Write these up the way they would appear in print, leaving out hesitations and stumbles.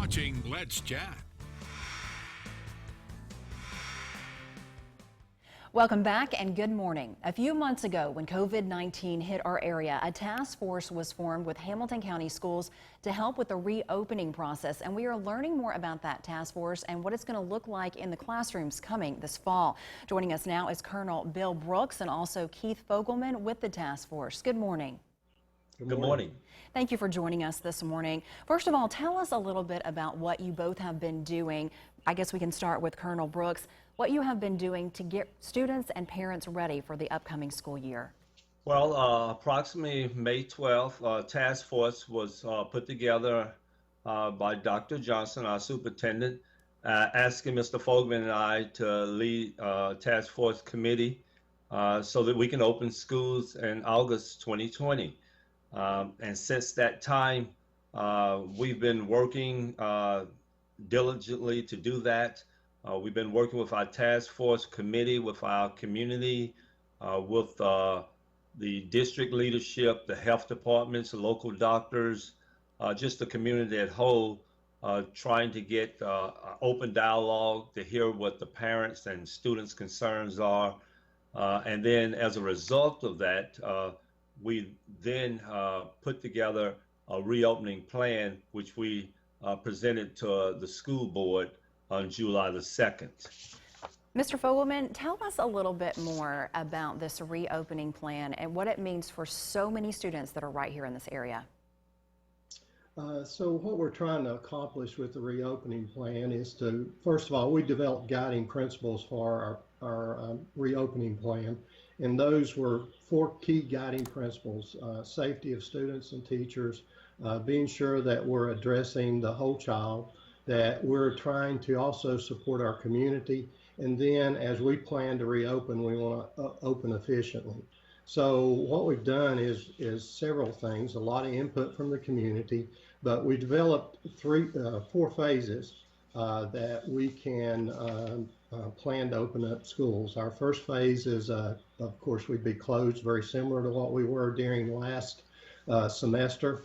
watching Let's Chat. Welcome back and good morning. A few months ago, when COVID-19 hit our area, a task force was formed with Hamilton County Schools to help with the reopening process. And we are learning more about that task force and what it's going to look like in the classrooms coming this fall. Joining us now is Colonel Bill Brooks and also Keith Fogelman with the task force. Good morning. Good morning. Thank you for joining us this morning. First of all, tell us a little bit about what you both have been doing. I guess we can start with Colonel Brooks. What you have been doing to get students and parents ready for the upcoming school year. Well, approximately May 12th, task force was put together by Dr. Johnson, our superintendent, asking Mr. Fogelman and I to lead task force committee so that we can open schools in August 2020. And since that time, we've been working diligently to do that. We've been working with our task force committee, with our community, with the district leadership, the health departments, the local doctors, just the community at whole, trying to get open dialogue to hear what the parents and students' concerns are. And then as a result of that, we then put together a reopening plan, which we presented to the school board on July the 2nd. Mr. Fogelman, tell us a little bit more about this reopening plan and what it means for so many students that are right here in this area. So what we're trying to accomplish with the reopening plan is to, first of all, we developed guiding principles for our reopening plan. And those were 4 key guiding principles: safety of students and teachers, being sure that we're addressing the whole child, that we're trying to also support our community, and then as we plan to reopen, we want to open efficiently. So what we've done is several things, a lot of input from the community, but we developed 4 phases that we can plan to open up schools. Our first phase is, of course, we'd be closed, very similar to what we were during last semester.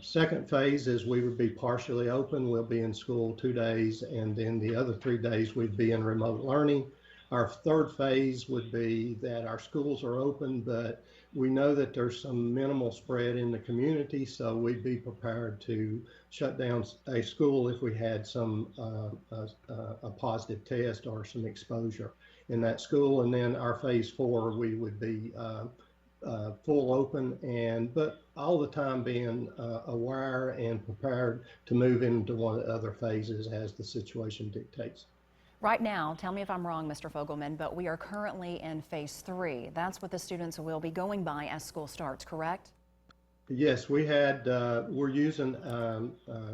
Second phase is we would be partially open. We'll be in school 2 days, and then the other 3 days we'd be in remote learning. Our third phase would be that our schools are open, but we know that there's some minimal spread in the community, so we'd be prepared to shut down a school if we had some a positive test or some exposure in that school. And then our phase 4, we would be full open, but all the time being aware and prepared to move into one of the other phases as the situation dictates. Right now, tell me if I'm wrong, Mr. Fogelman, but we are currently in phase 3. That's what the students will be going by as school starts, correct? Yes, we're using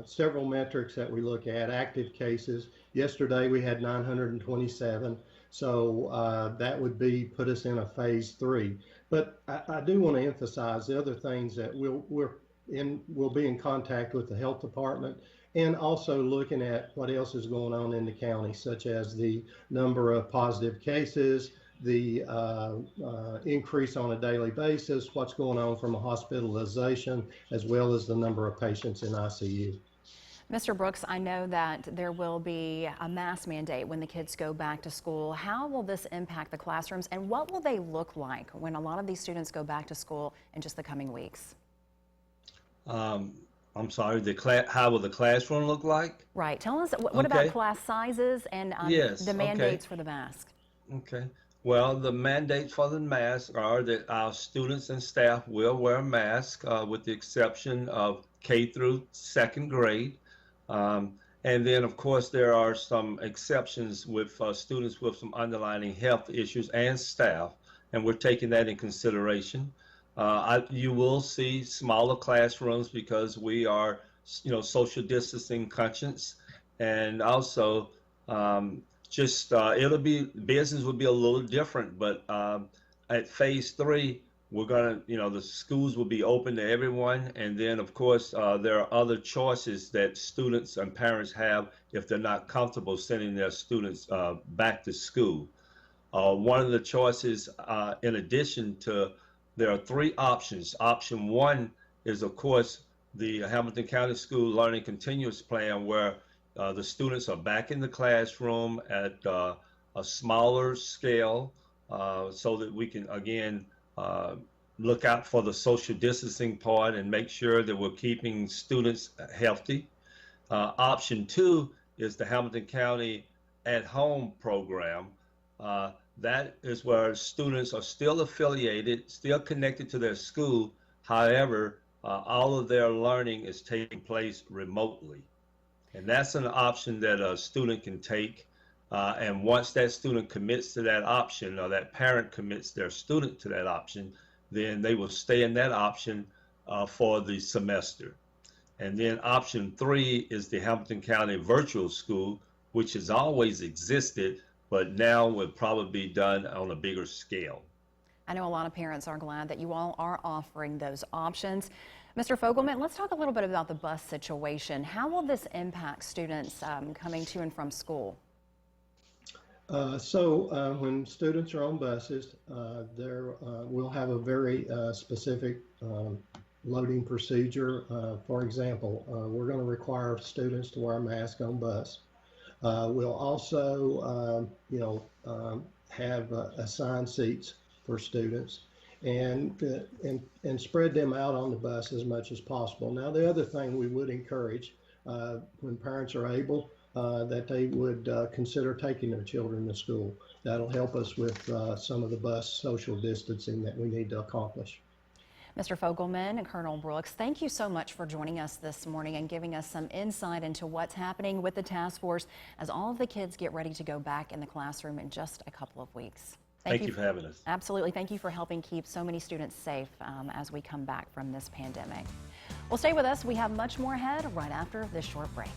several metrics that we look at. Active cases. Yesterday we had 927, so that would put us in a phase 3. But I do want to emphasize the other things that we'll be in contact with the health department, and also looking at what else is going on in the county, such as the number of positive cases, the increase on a daily basis, what's going on from a hospitalization, as well as the number of patients in ICU. Mr. Brooks, I know that there will be a mask mandate when the kids go back to school. How will this impact the classrooms, and what will they look like when a lot of these students go back to school in just the coming weeks? I'm sorry, how will the classroom look like? Right. Tell us, what about class sizes and Yes, the mandates for the mask? Okay. Well, the mandates for the mask are that our students and staff will wear masks with the exception of K through 2nd grade. And then, of course, there are some exceptions with students with some underlying health issues and staff, and we're taking that in consideration. You will see smaller classrooms because we are, social distancing conscious, and also business will be a little different. But at phase 3, we're gonna, the schools will be open to everyone, and then of course there are other choices that students and parents have if they're not comfortable sending their students back to school. One of the choices, in addition to, there are 3 options. Option 1 is, of course, the Hamilton County School Learning Continuous Plan, where the students are back in the classroom at a smaller scale, so that we can again look out for the social distancing part and make sure that we're keeping students healthy. Option 2 is the Hamilton County at Home program. That is where students are still affiliated, still connected to their school. However, all of their learning is taking place remotely. And that's an option that a student can take. And once that student commits to that option, or that parent commits their student to that option, then they will stay in that option for the semester. And then option 3 is the Hamilton County Virtual School, which has always existed, but now will probably be done on a bigger scale. I know a lot of parents are glad that you all are offering those options. Mr. Fogelman, let's talk a little bit about the bus situation. How will this impact students coming to and from school? When students are on buses, we'll have a very specific loading procedure. For example, we're going to require students to wear a mask on bus. We'll also, have assigned seats for students and spread them out on the bus as much as possible. Now, the other thing we would encourage when parents are able, that they would consider taking their children to school. That'll help us with some of the bus social distancing that we need to accomplish. Mr. Fogelman and Colonel Brooks, thank you so much for joining us this morning and giving us some insight into what's happening with the task force as all of the kids get ready to go back in the classroom in just a couple of weeks. Thank you for having us. Absolutely. Thank you for helping keep so many students safe as we come back from this pandemic. Well, stay with us. We have much more ahead right after this short break.